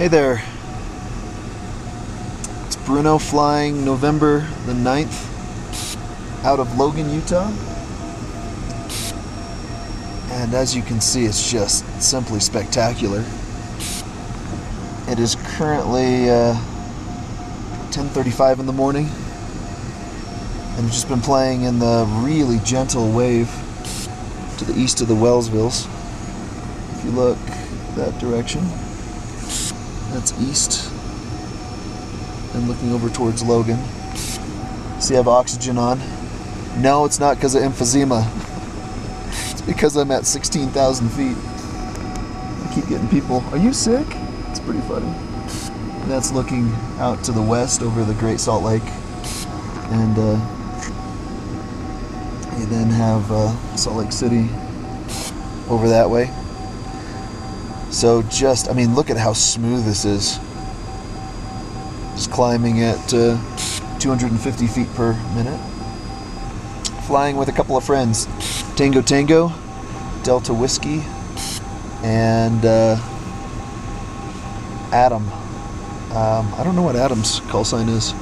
Hey there, it's Bruno flying November the 9th out of Logan, Utah. And as you can see, it's just simply spectacular. It is currently 10:35 in the morning, and I've just been playing in the really gentle wave to the east of the Wellsvilles. If you look that direction, that's east, and looking over towards Logan. See, I have oxygen on. No, it's not because of emphysema. It's because I'm at 16,000 feet. I keep getting people, "Are you sick?" It's pretty funny. And that's looking out to the west over the Great Salt Lake. And you then have Salt Lake City over that way. So just, I mean, look at how smooth this is. Just climbing at 250 feet per minute. Flying with a couple of friends. Tango Tango, Delta Whiskey, and Adam. I don't know what Adam's call sign is.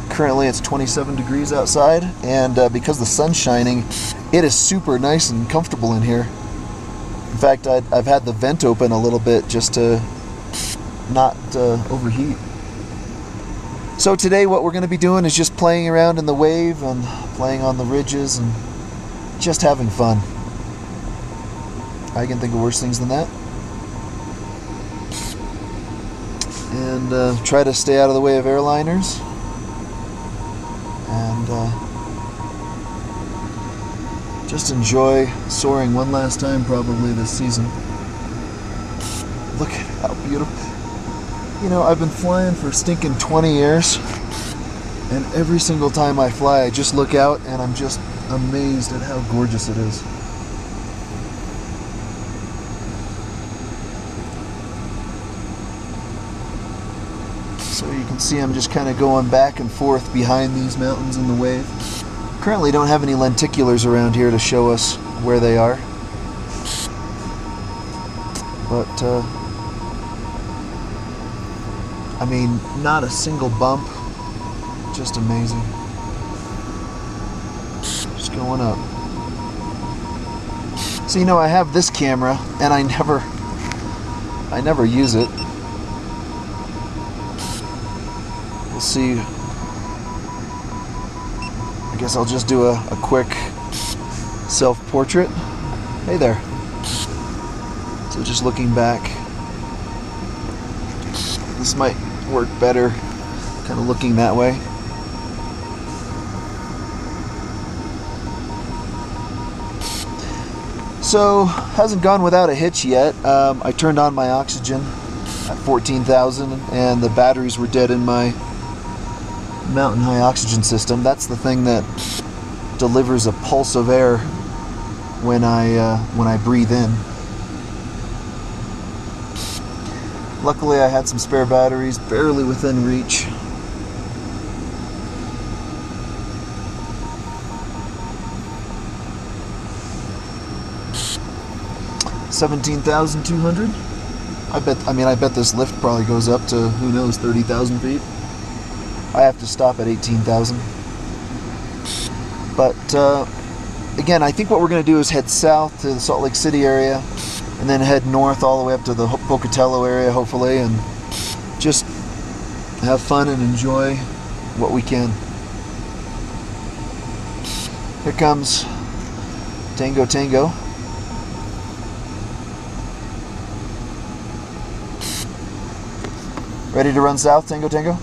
Currently it's 27 degrees outside, and because the sun's shining, it is super nice and comfortable in here. In fact, I've had the vent open a little bit just to not overheat. So today what we're going to be doing is just playing around in the wave and playing on the ridges and just having fun. I can think of worse things than that. And try to stay out of the way of airliners. And just enjoy soaring one last time probably this season. Look at how beautiful. You know, I've been flying for stinking 20 years, and every single time I fly I just look out and I'm just amazed at how gorgeous it is. So you can see I'm just kind of going back and forth behind these mountains in the wave. Currently don't have any lenticulars around here to show us where they are. But, I mean, not a single bump. Just amazing. Just going up. So, you know, I have this camera, and I never use it. We'll see. I guess I'll just do a quick self-portrait. Hey there. So just looking back. This might work better, kind of looking that way. So, hasn't gone without a hitch yet. I turned on my oxygen at 14,000, and the batteries were dead in my mountain high oxygen system. That's the thing that delivers a pulse of air when I breathe in. Luckily I had some spare batteries barely within reach. $17,200. I bet this lift probably goes up to, who knows, 30,000 feet. I have to stop at 18,000. But again, I think what we're going to do is head south to the Salt Lake City area, and then head north all the way up to the Pocatello area, hopefully, and just have fun and enjoy what we can. Here comes Tango Tango. Ready to run south, Tango Tango?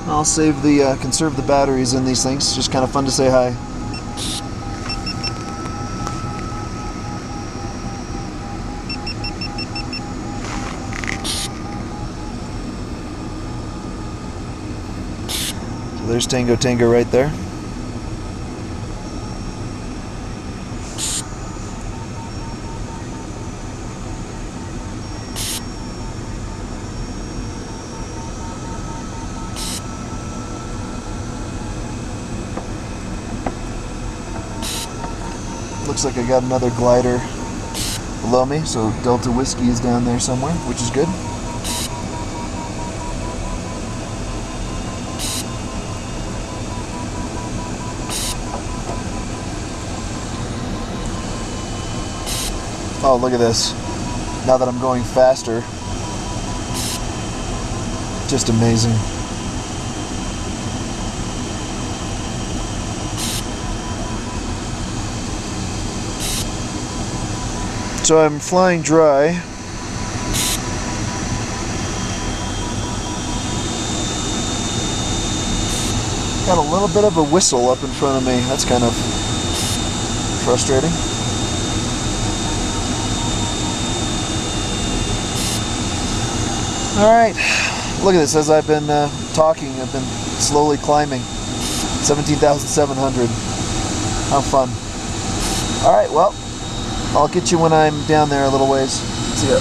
I'll save the, conserve the batteries in these things. It's just kind of fun to say hi. So there's Tango Tango right there. looks like I got another glider below me, so Delta Whiskey is down there somewhere, which is good. Oh, look at this. Now that I'm going faster, just amazing. So I'm flying dry. Got a little bit of a whistle up in front of me. That's kind of frustrating. Alright, look at this. As I've been talking, I've been slowly climbing. 17,700. How fun. Alright, well, I'll get you when I'm down there a little ways. See ya.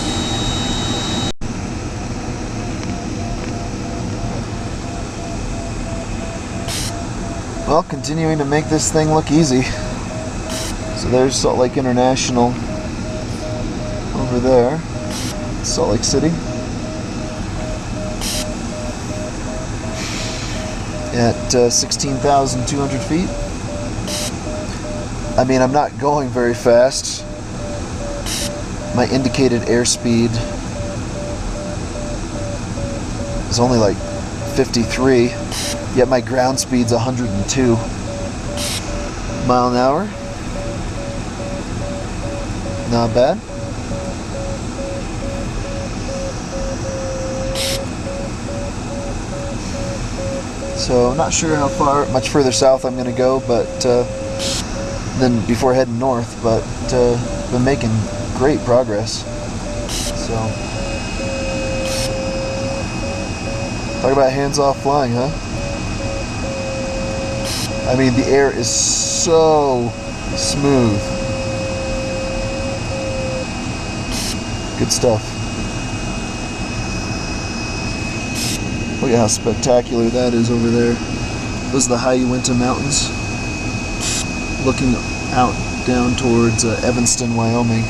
Well, continuing to make this thing look easy. So there's Salt Lake International over there. Salt Lake City. At 16,200 feet. I mean, I'm not going very fast. My indicated airspeed is only like 53, yet my ground speed's 102 mile an hour. Not bad. So I'm not sure how much further south I'm going to go, but then before heading north, but been making great progress. So talk about hands-off flying, huh? I mean, the air is so smooth. Good stuff. Look at how spectacular that is over there. Those are the High Uinta Mountains, looking out down towards Evanston, Wyoming.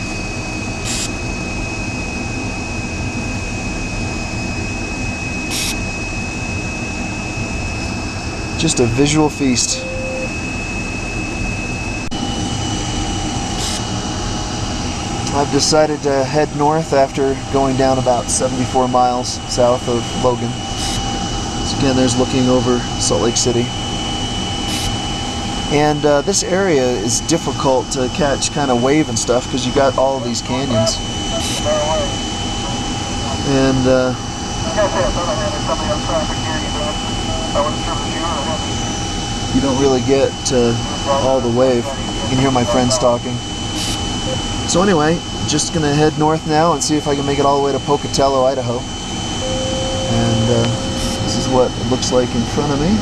Just a visual feast. I've decided to head north after going down about 74 miles south of Logan. So again, there's looking over Salt Lake City. And this area is difficult to catch kind of wave and stuff because you got all of these canyons. And you don't really get all the wave. You can hear my friends talking. So anyway, just gonna head north now and see if I can make it all the way to Pocatello, Idaho. And this is what it looks like in front of me.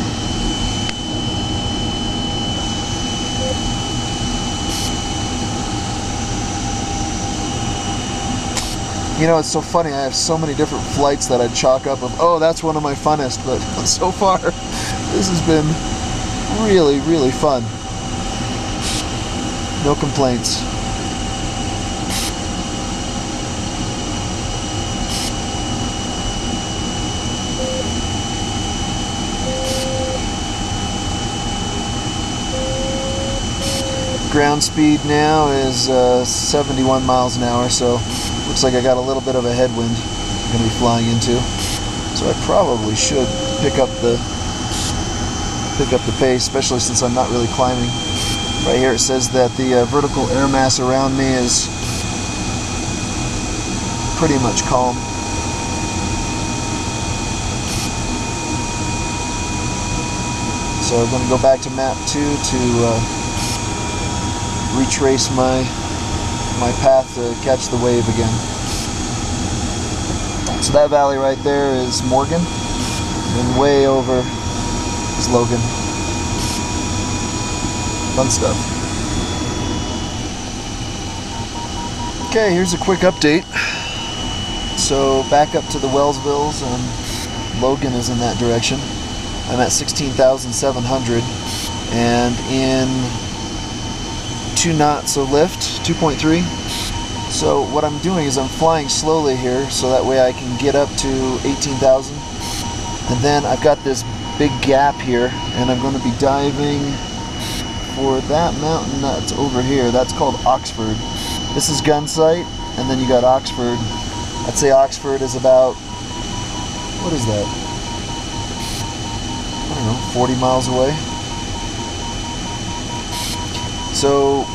You know, it's so funny, I have so many different flights that I'd chalk up of, oh, that's one of my funnest, but so far, this has been really, really fun. No complaints. Ground speed now is 71 miles an hour, so looks like I got a little bit of a headwind I'm going to be flying into. So I probably should pick up the pace, especially since I'm not really climbing. Right here it says that the vertical air mass around me is pretty much calm. So I'm going to go back to map 2 to retrace my path to catch the wave again. So that valley right there is Morgan, and way over is Logan. Fun stuff. Okay, here's a quick update. So back up to the Wellsvilles, and Logan is in that direction. I'm at 16,700, and in 2 knots of lift, 2.3. So what I'm doing is I'm flying slowly here so that way I can get up to 18,000. And then I've got this big gap here and I'm going to be diving for that mountain that's over here. That's called Oxford. This is Gunsight, and then you got Oxford. I'd say Oxford is about, what is that? I don't know, 40 miles away. So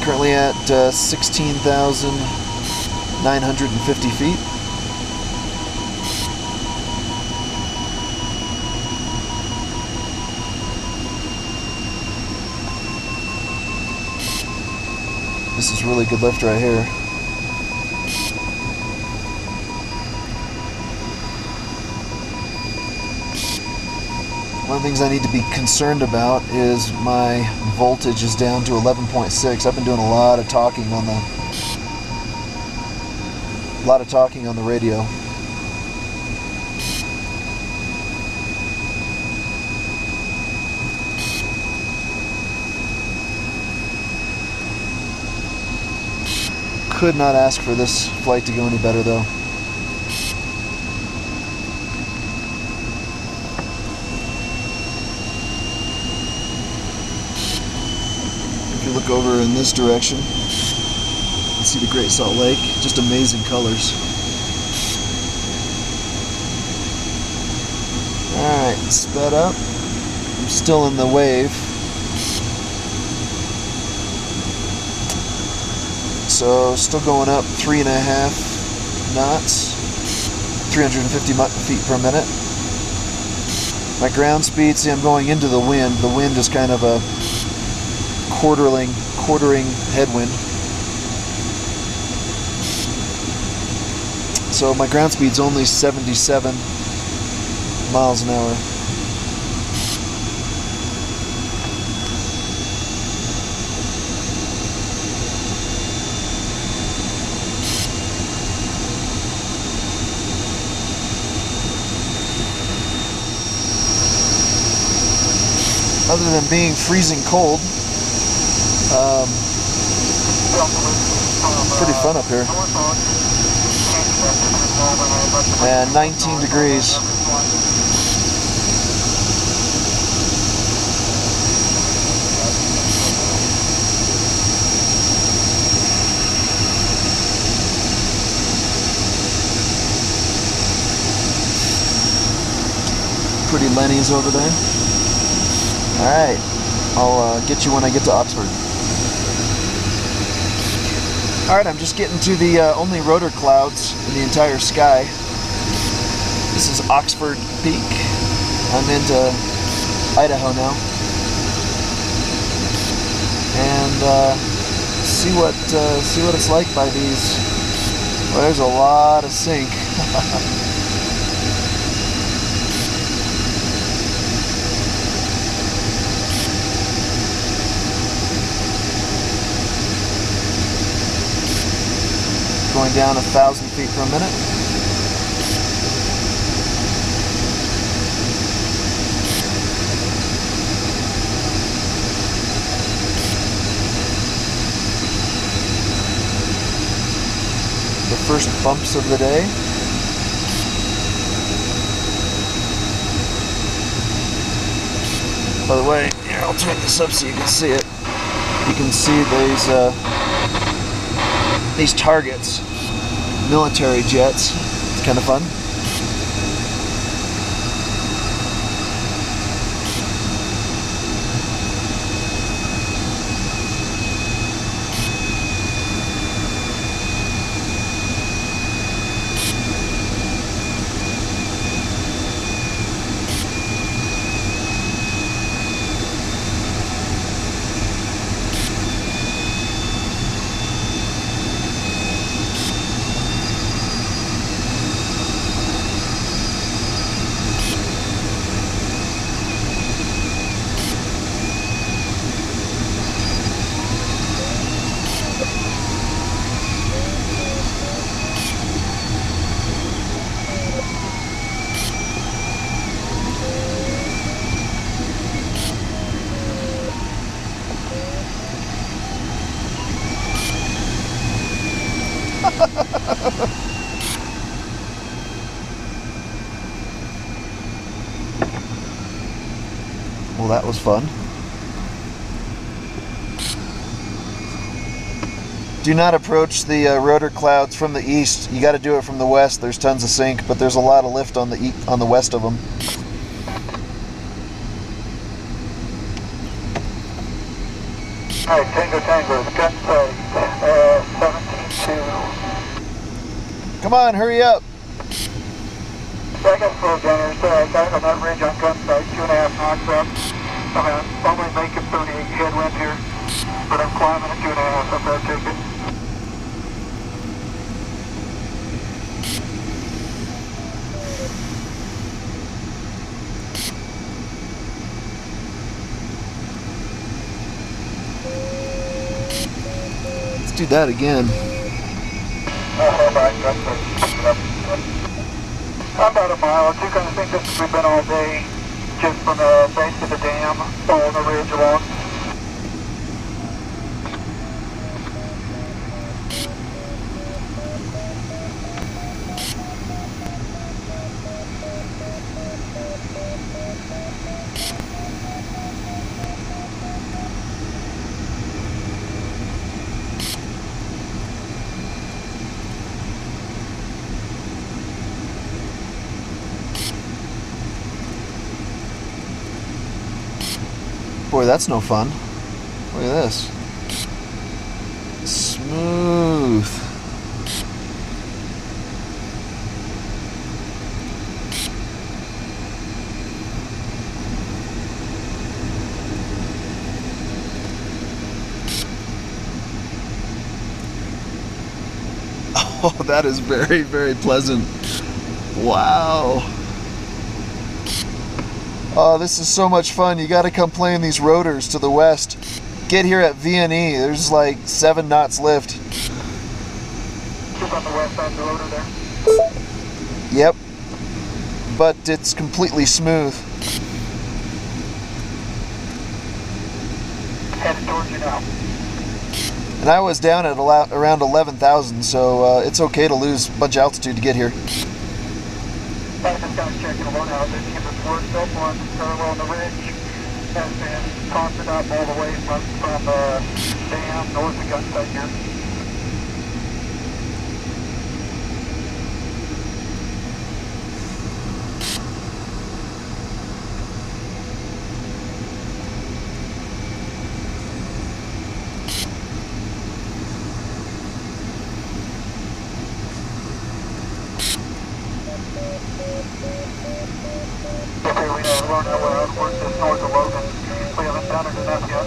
currently at 16,950 feet. This is really good lift right here. One of the things I need to be concerned about is my voltage is down to 11.6. I've been doing a lot of talking on the radio. Could not ask for this flight to go any better though. If you look over in this direction, you can see the Great Salt Lake, just amazing colors. Alright, sped up. I'm still in the wave. So still going up 3.5 knots, 350 feet per minute. My ground speed, see I'm going into the wind. The wind is kind of a quartering headwind. So my ground speed's only 77 miles an hour. Other than being freezing cold, pretty fun up here. And 19 degrees. Pretty Lenny's over there. Alright, I'll get you when I get to Oxford. Alright, I'm just getting to the only rotor clouds in the entire sky. This is Oxford Peak. I'm into Idaho now. And see what it's like by these. Well, there's a lot of sink. Going down 1,000 feet per minute. The first bumps of the day. By the way, here, I'll turn this up so you can see it. You can see these targets, military jets. It's kind of fun. Well, that was fun. Do not approach the rotor clouds from the east. You got to do it from the west. There's tons of sink, but there's a lot of lift on the west of them. All right, Tango, gunsight, 17-2. Come on, hurry up. So I got slow gunners, guys on that ridge on gunsight, 2.5 knots up. I'm going to probably make it 38 headwind here, but I'm climbing at 2.5 up there, ticket. Let's do that again. I'm about a mile or two, kind of think this has been all day, just from the base of the dam, following the ridge along. Boy, that's no fun. Look at this. Smooth. Oh, that is very, very pleasant. Wow. Oh, this is so much fun. You got to come play in these rotors to the west. Get here at VNE. There's like 7 knots lift. Just on the west side of the rotor there. Yep. But it's completely smooth. Headed towards you now. And I was down at around 11,000, so it's okay to lose a bunch of altitude to get here. I just got checking alone out there. Keep it worked up on parallel on the ridge. Has been conquered up all the way from dam north of gunsight here. Okay, we know we're outward just north of Logan. We haven't done it enough yet.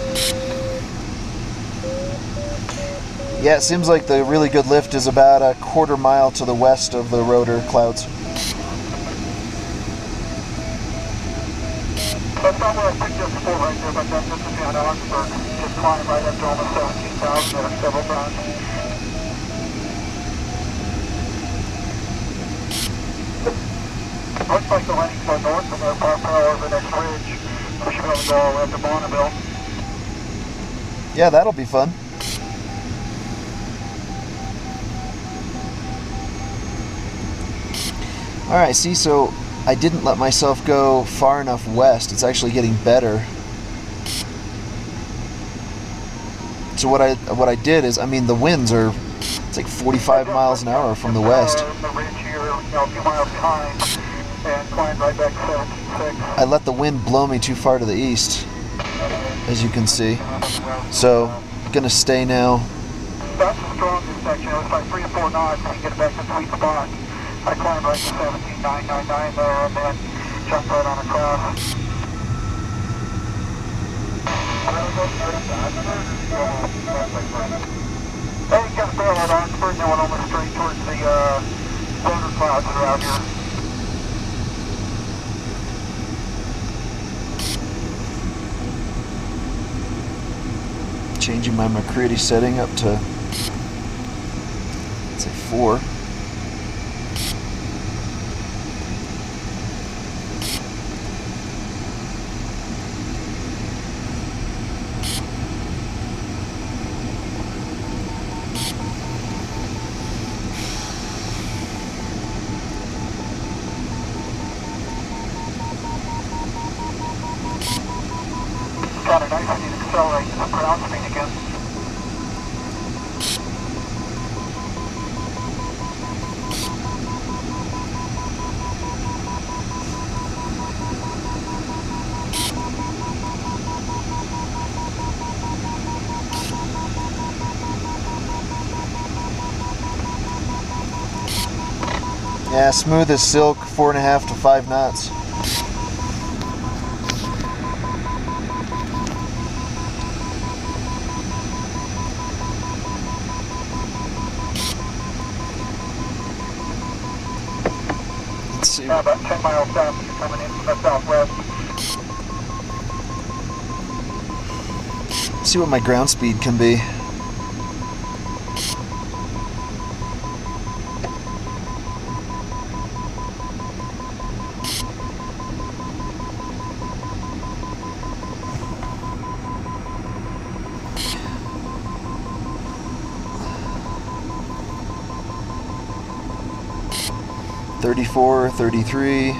Yeah, it seems like the really good lift is about a quarter mile to the west of the rotor clouds. That's not where I picked up before right there, but that's just down Oxford. Just climbed right up to almost 17,000 there several times. Looks like the landing's going north from there, parallel over the next ridge. We should be able to go all the way up to Bonneville. Yeah, that'll be fun. Alright, see, so I didn't let myself go far enough west. It's actually getting better. So what I did is, I mean, the winds are, it's like 45 miles an hour from the west. The ridge here, a few miles behind, and climbed right back to 17.6. I let the wind blow me too far to the east, as you can see. So, I'm gonna stay now. That's the strongest section. It was like 3 or 4 knots and get back to the sweet spot. I climbed right to 17,999 there and then jumped right on across. Then you got a barrel at Oxford and then went almost straight towards the rotor clouds that are out here. Changing my McCready setting up to, let's say 4. Yeah, smooth as silk, 4.5 to 5 knots. Let's see. About 10 miles south, you're coming in from the southwest. See what my ground speed can be. $34, $33.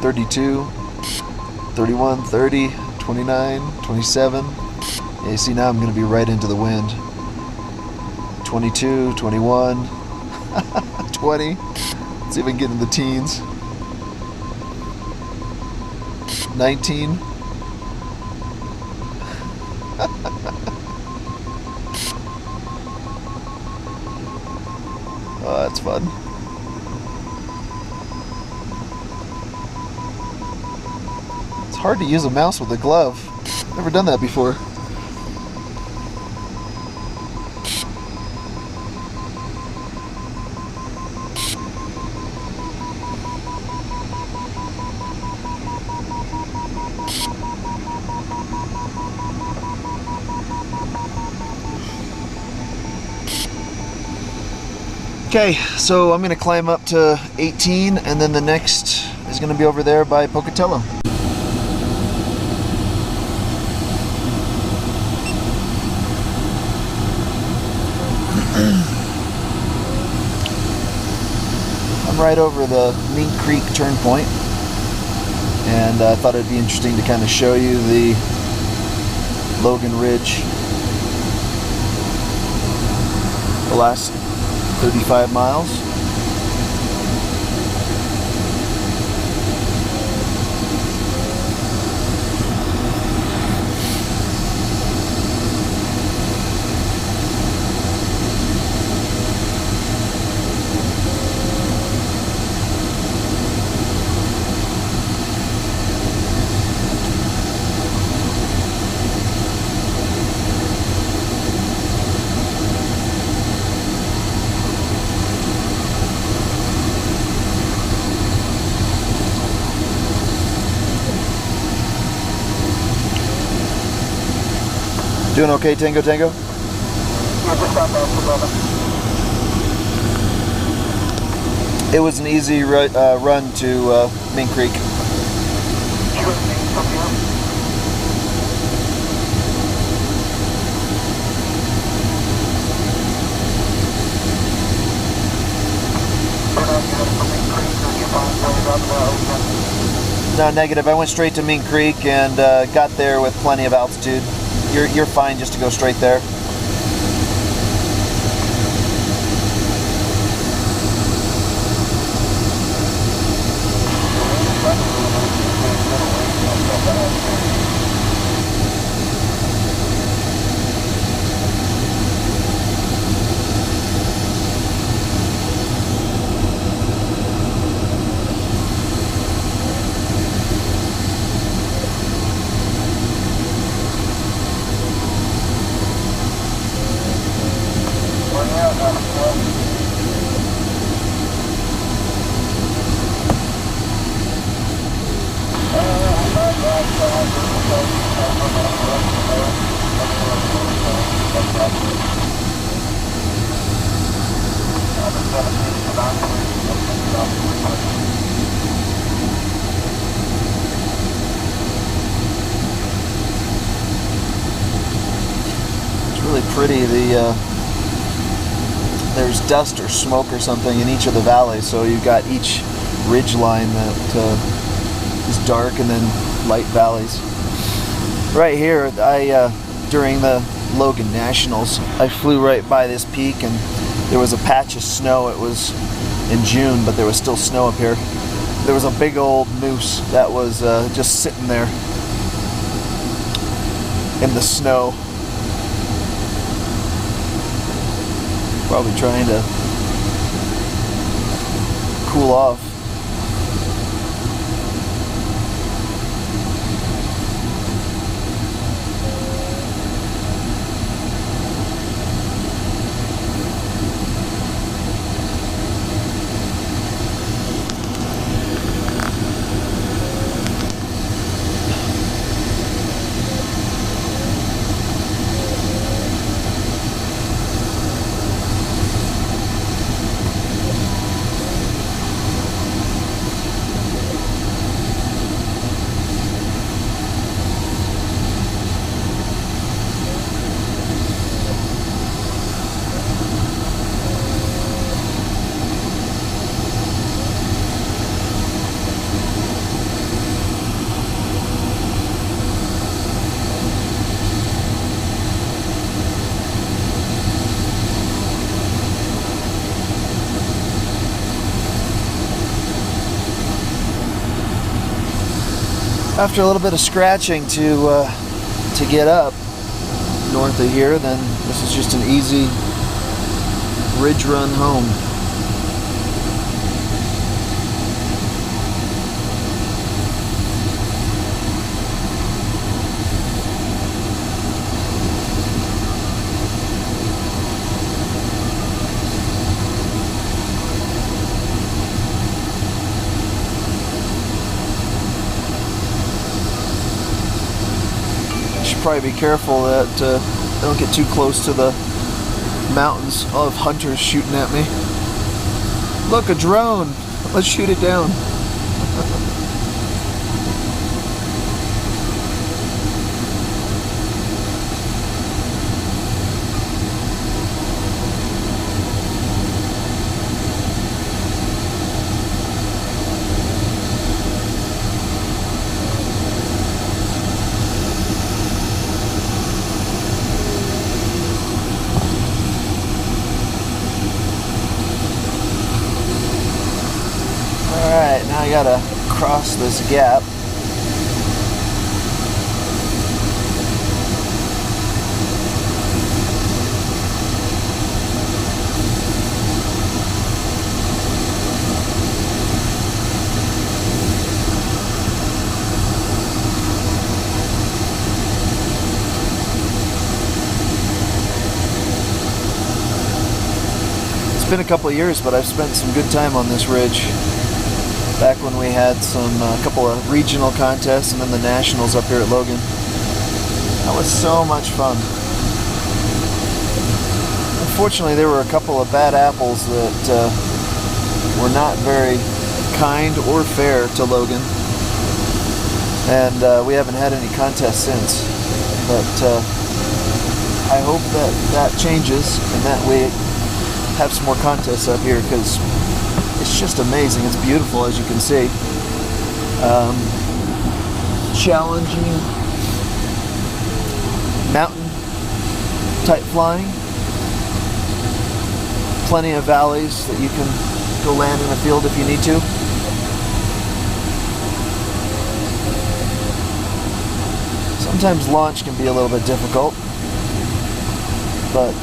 $32, $31, $30, $29, $27. Yeah, you see now I'm going to be right into the wind. $22, $21, $20. Let's see if I can get in the teens. $19. Oh, that's fun. It's hard to use a mouse with a glove. Never done that before. Okay, so I'm going to climb up to 18, and then the next is going to be over there by Pocatello. I'm right over the Mink Creek turn point, and I thought it'd be interesting to kind of show you the Logan Ridge, the last 35 miles. Doing okay, Tango Tango? It was an easy run to Mink Creek. No, negative. I went straight to Mink Creek and got there with plenty of altitude. You're fine just to go straight there. It's really pretty. There's dust or smoke or something in each of the valleys, so you've got each ridge line that is dark and then light valleys. Right here, during the Logan Nationals, I flew right by this peak and there was a patch of snow. It was in June, but there was still snow up here. There was a big old moose that was just sitting there in the snow. Probably trying to cool off. After a little bit of scratching to get up north of here, then this is just an easy ridge run home. Probably be careful that I don't get too close to the mountains. I'll have hunters shooting at me. Look, a drone! Let's shoot it down. Alright, now I gotta cross this gap. It's been a couple of years, but I've spent some good time on this ridge. Back when we had a couple of regional contests and then the nationals up here at Logan. That was so much fun. Unfortunately, there were a couple of bad apples that were not very kind or fair to Logan, and we haven't had any contests since. But I hope that changes and that we have some more contests up here, because it's just amazing. It's beautiful, as you can see. Challenging mountain type flying. Plenty of valleys that you can go land in a field if you need to. Sometimes launch can be a little bit difficult, but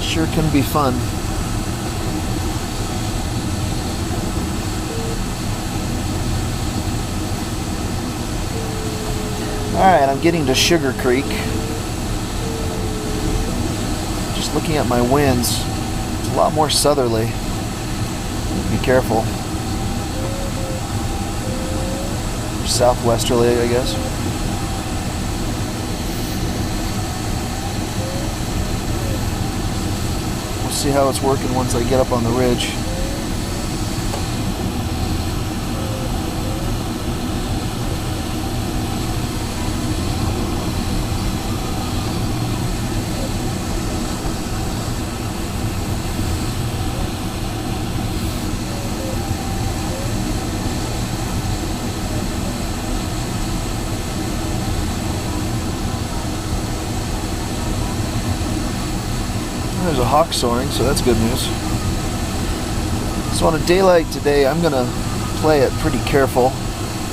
sure can be fun. Alright, I'm getting to Sugar Creek. Just looking at my winds, it's a lot more southerly. Be careful. Southwesterly, I guess. See how it's working once I get up on the ridge. There's a hawk soaring, so that's good news. So on a day like today, I'm gonna play it pretty careful,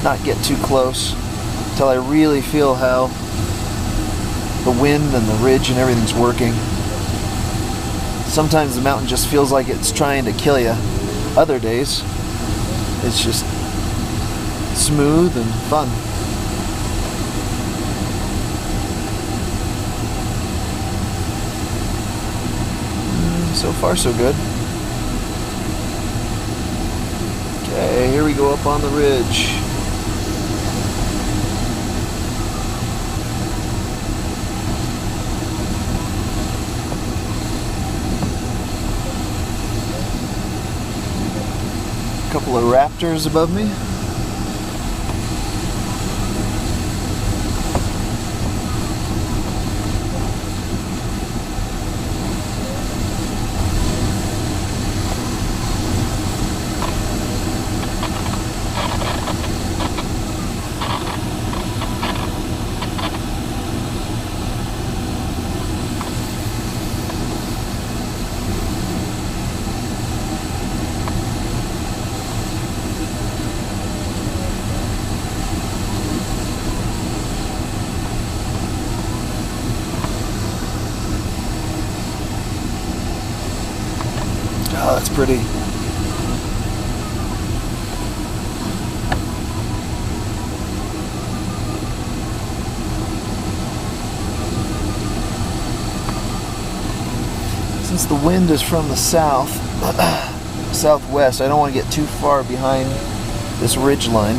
not get too close, until I really feel how the wind and the ridge and everything's working. Sometimes the mountain just feels like it's trying to kill you. Other days, it's just smooth and fun. So far, so good. Okay, here we go up on the ridge. A couple of raptors above me. Oh, that's pretty. Since the wind is from the south, southwest, I don't want to get too far behind this ridge line,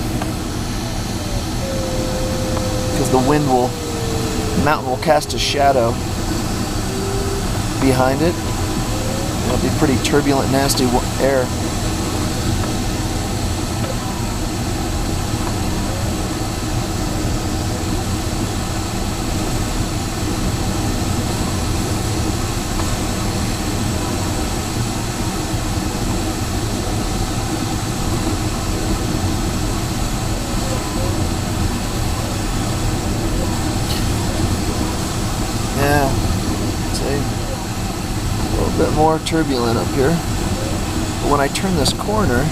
because the mountain will cast a shadow behind it. It'll be pretty turbulent, nasty air. Yeah, see, a little bit more turbulent up here. But when I turn this corner,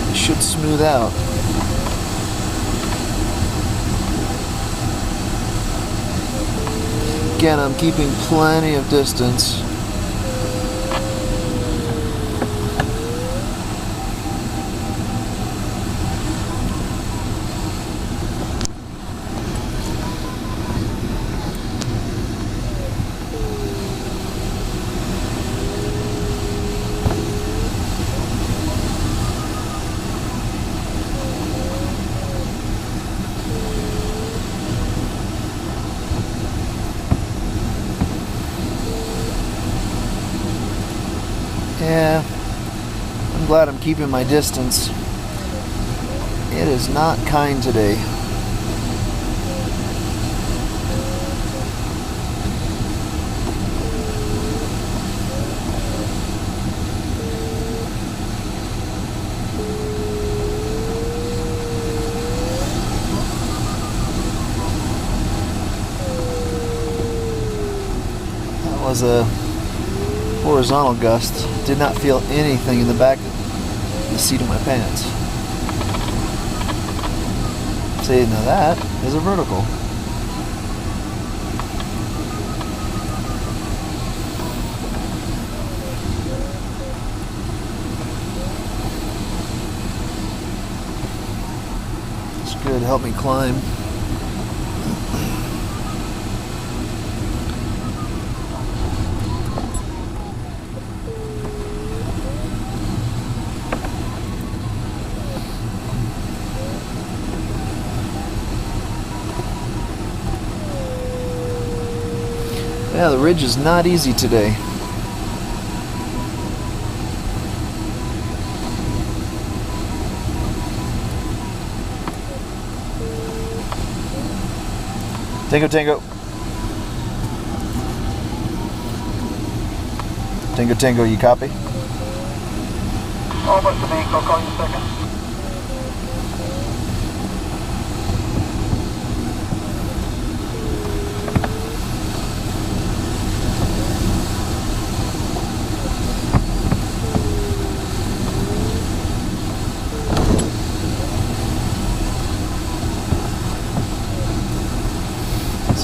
it should smooth out. Again, I'm keeping plenty of distance. Yeah, I'm glad I'm keeping my distance. It is not kind today. That was a horizontal gust. Did not feel anything in the back of the seat of my pants. See, now that is a vertical. It's good to help me climb. Yeah, the ridge is not easy today. Tango, tango. Tango, tango, you copy? Almost to me, I'll call you in a second.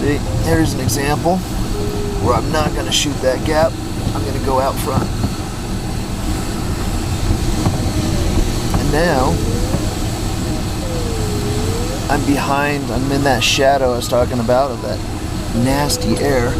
See, there's an example where I'm not going to shoot that gap. I'm going to go out front. And now, I'm behind, I'm in that shadow I was talking about of that nasty air.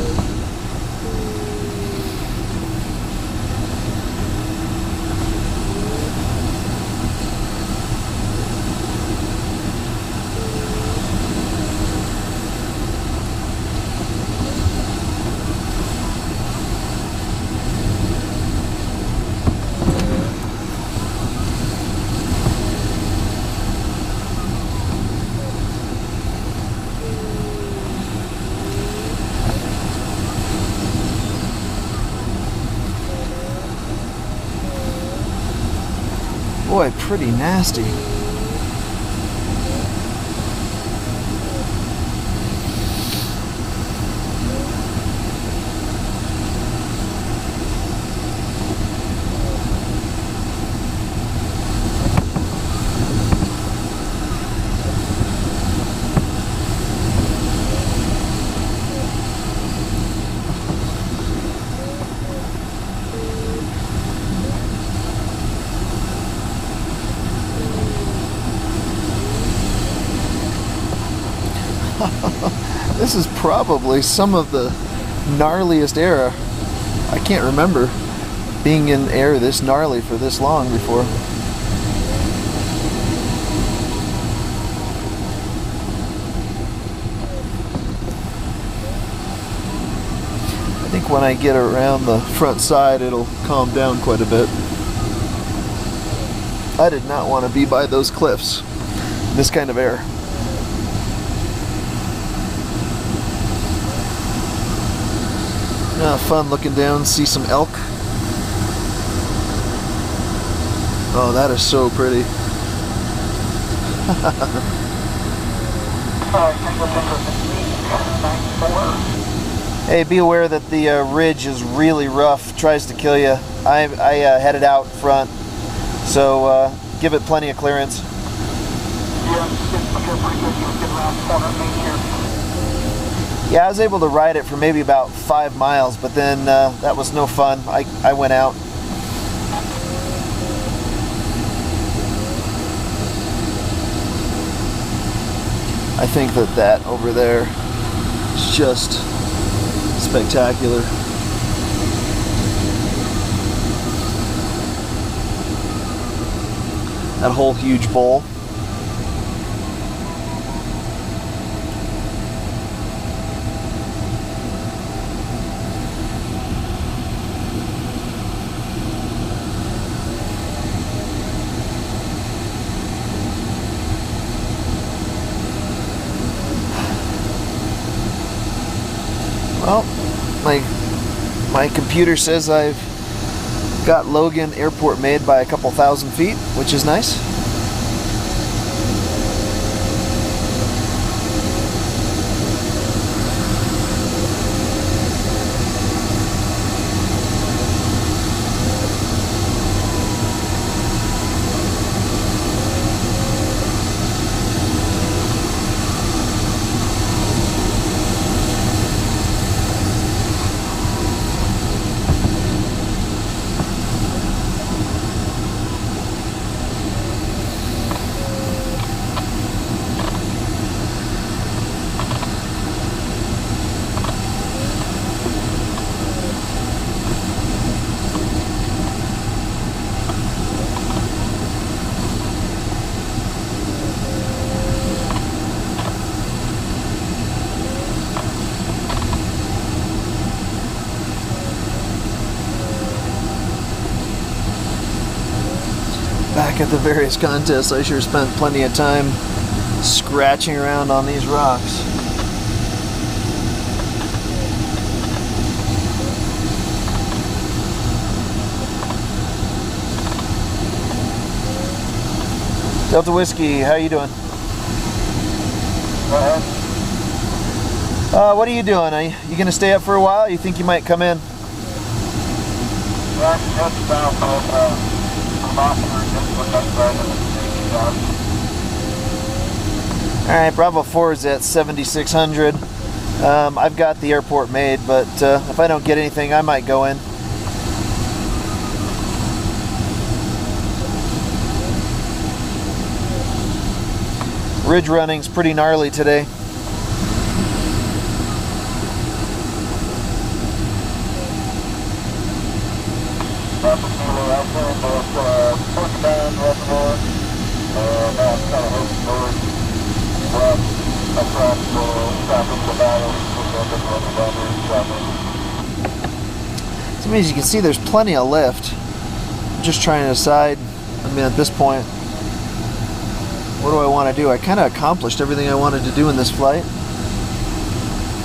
Boy, pretty nasty. This is probably some of the gnarliest air. I can't remember being in air this gnarly for this long before. I think when I get around the front side it'll calm down quite a bit. I did not want to be by those cliffs. This kind of air. Fun looking down, see some elk. Oh, that is so pretty. Hey, be aware that the ridge is really rough, tries to kill you. I headed out front, so give it plenty of clearance. Yeah, I was able to ride it for maybe about 5 miles, but then that was no fun. I went out. I think that over there is just spectacular. That whole huge bowl. Well, my computer says I've got Logan airport made by a couple thousand feet, which is nice. Back at the various contests, I sure spent plenty of time scratching around on these rocks. Delta Whiskey, how you doing? Go ahead. What are you doing? Are you gonna stay up for a while? You think you might come in? Yeah, just south of Alright, Bravo 4 is at 7,600. I've got the airport made, but if I don't get anything, I might go in. Ridge running's pretty gnarly today. So as you can see, there's plenty of lift. I'm just trying to decide, I mean, at this point, what do I want to do? I kind of accomplished everything I wanted to do in this flight,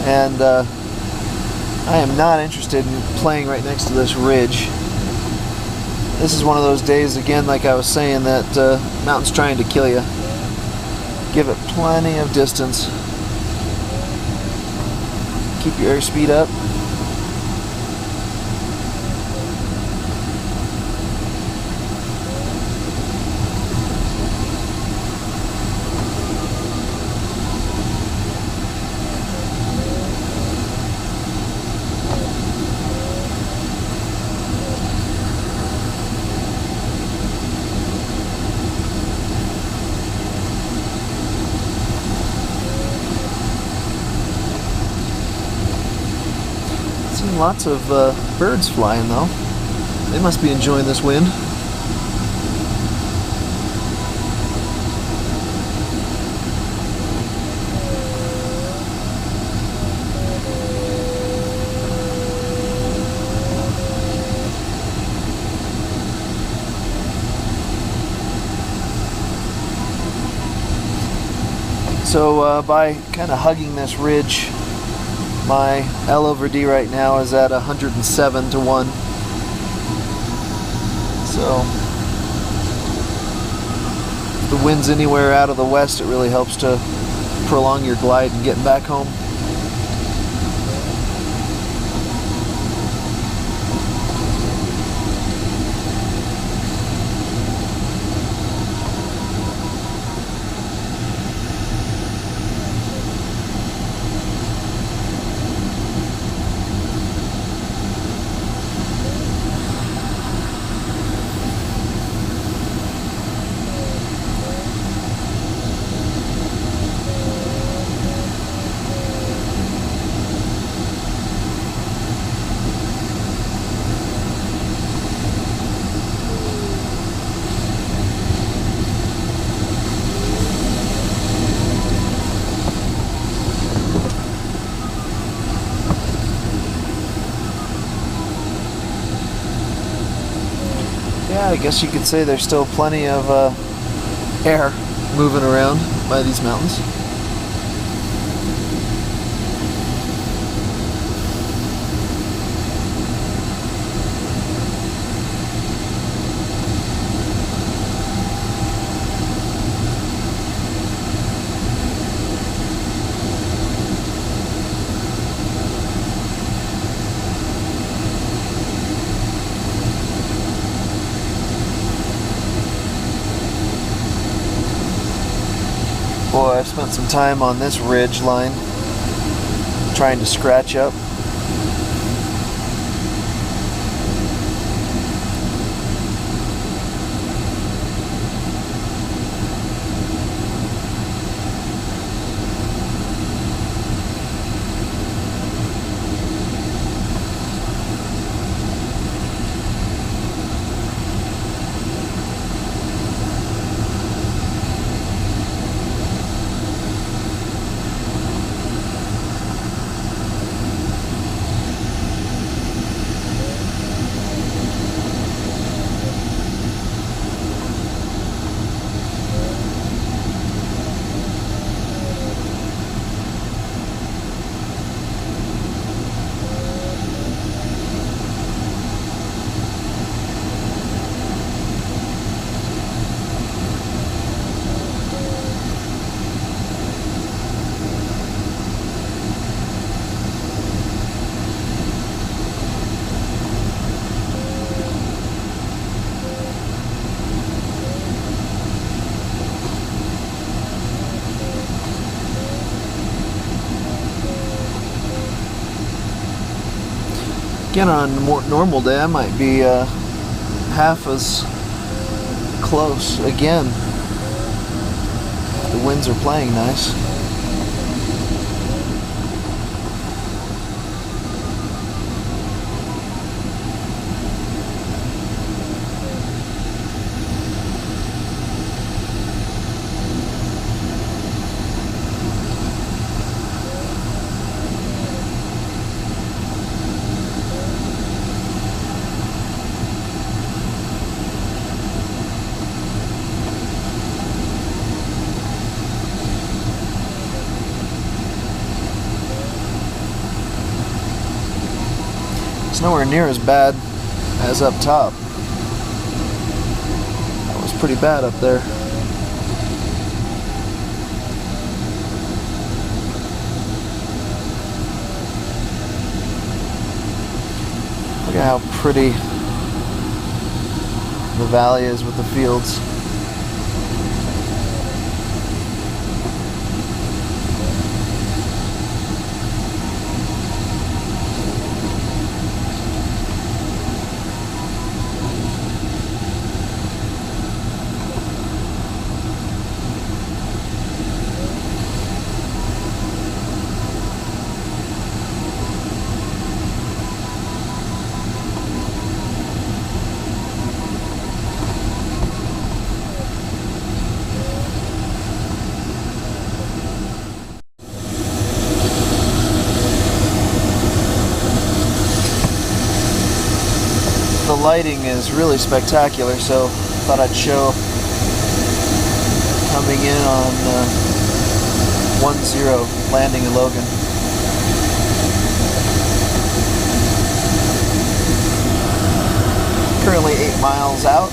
and I am not interested in playing right next to this ridge. This is one of those days, again, like I was saying, that mountain's trying to kill you. Give it plenty of distance. Keep your airspeed up. Lots of birds flying though. They must be enjoying this wind. So by kind of hugging this ridge, my L over D right now is at 107 to 1. So if the wind's anywhere out of the west, it really helps to prolong your glide and getting back home. Yeah, I guess you could say there's still plenty of air moving around by these mountains. Boy, I've spent some time on this ridge line trying to scratch up. Again, on a more normal day, I might be half as close again. The winds are playing nice. It's nowhere near as bad as up top. That was pretty bad up there. Look at how pretty the valley is with the fields. The lighting is really spectacular, so thought I'd show coming in on 1-0 landing in Logan. Currently 8 miles out.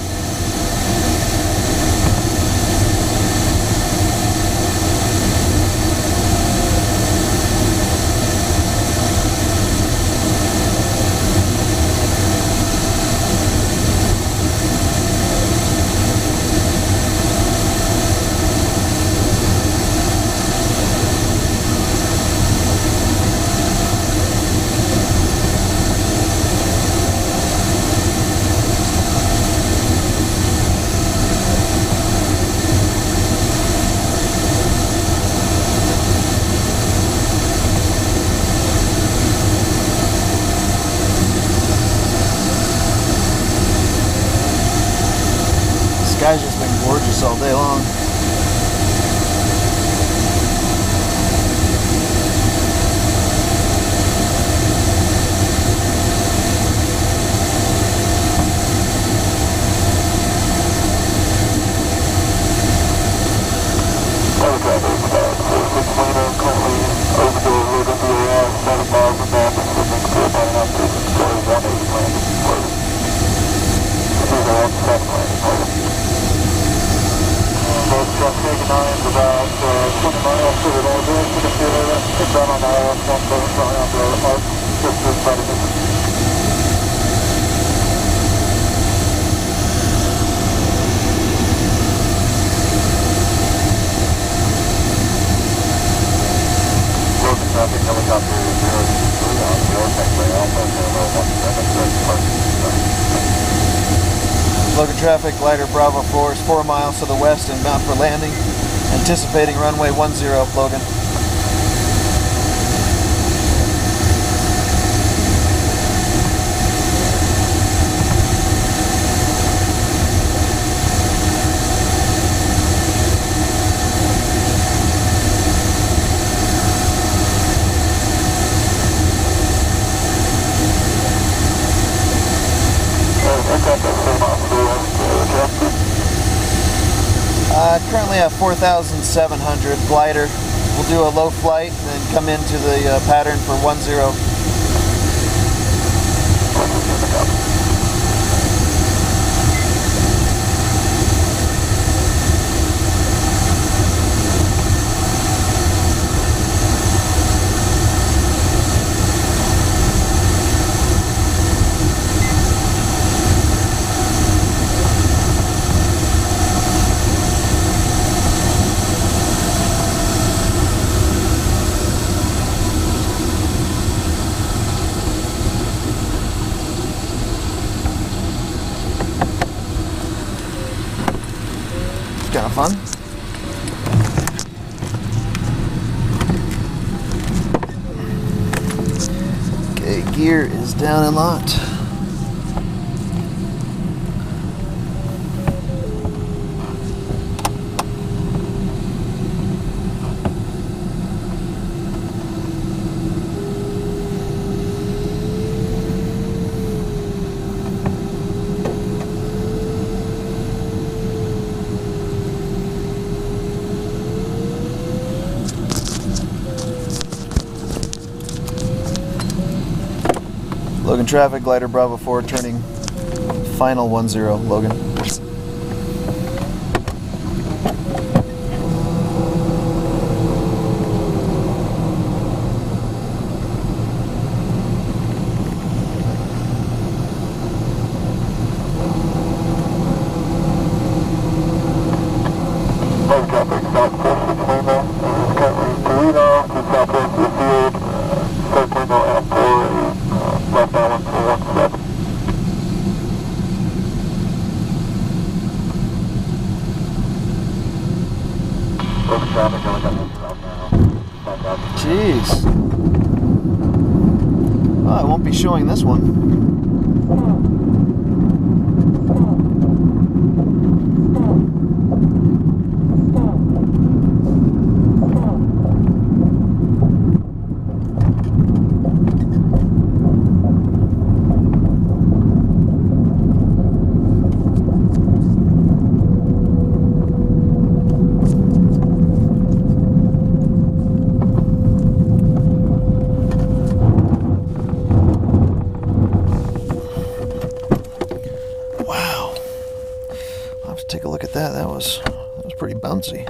The sky's just been gorgeous all day long. Logan traffic, glider Bravo 4 is 4 miles to the west and bound for landing. Anticipating runway 10, Logan. Currently have 4,700 glider. We'll do a low flight and then come into the pattern for 10. kind of fun. Okay, gear is down and locked. Logan traffic, glider Bravo 4 turning final 10, Logan. Logan traffic, southwest of Lima, is currently Bruno to southwest of the field, South Lima out for a left island for 17. Logan traffic, going down this route now. Jeez. Oh, I won't be showing this one. Wow. I'll have to take a look at that. That was pretty bouncy.